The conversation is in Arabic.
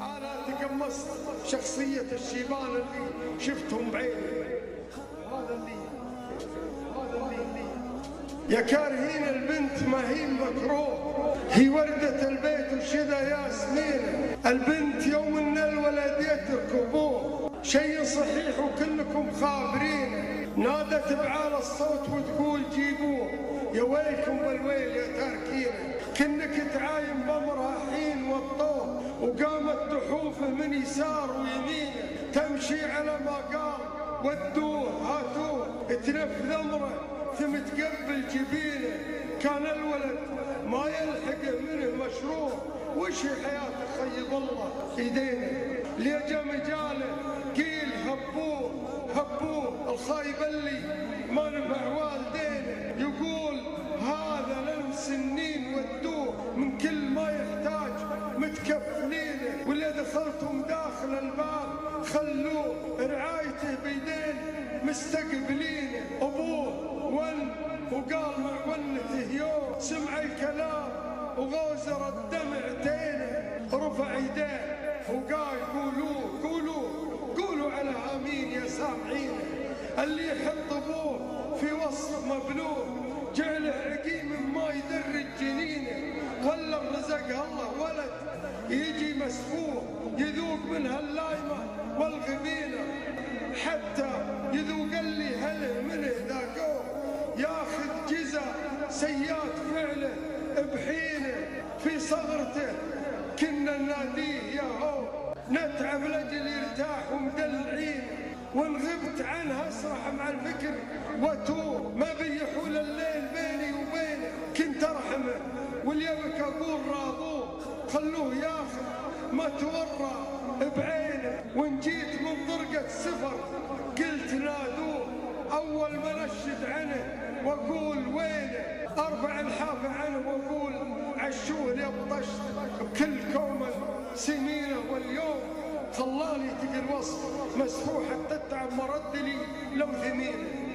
أنا تقمصت شخصية الشيبان اللي شفتهم بعيني. هذا اللي يا كارهين البنت ما هي مكروه، هي وردة البيت وشذا ياسمين. البنت يوم ان الولد يتركبوه شيء صحيح وكلكم خابرين. نادت بعال الصوت وتقول جيبوه، يا ويلكم بالويل يا تاركين. كنك تعاين بامرها حين وطوه، وقامت تحوفه من يسار ويمينه. تمشي على ما قال ودوه هاتوه، تنفذ امره ثم تقبل جبينه. كان الولد ما يلحقه منه مشروع، وش حياته خيب الله ايدينا. ليجا مجاله قيل هبوه هبوه، الخايب اللي ما نفع والدينا. يقول هذا للمسنين ودوه، من كل ما يحتاج متكفلينه. واللي دخلتم داخل الباب خلوه، رعايته بيدين مستقبلينه. ابوه وقال مع ونته يوم سمع الكلام وغوزر الدمع عتينه. رفع يديه وقال قولوا على امين يا سامعين. اللي يحط ابوه في وصف مبلوغ جعله عقيم ما يدرج جنينه. ولا رزقها الله ولد يجي مسفوه، يذوق منها اللايمه والغبينه. حتى يذوق اللي هله منه ذاقوه، ياخذ جزا سيئات فعله بحينه. في صغرته كنا نناديه يا هو، نتعب لاجل يرتاح ومدلعين. وان غبت عنها اسرح مع الفكر واتوه، ما بيحول الليل بيني وبينه. كنت ارحمه واليوم اقول راضوه، خلوه ياخذ ما تورى بعينه. وان جيت من ضرقة سفر قلت نادوه، اول ما نشد عنه واقول وينه. ارفع الحافة عنه واقول عشوه يبطشت بكل كومه سنينه. واليوم خلاني تقي الوصف مسفوح حتى التعب مرد لي لو ثمينه.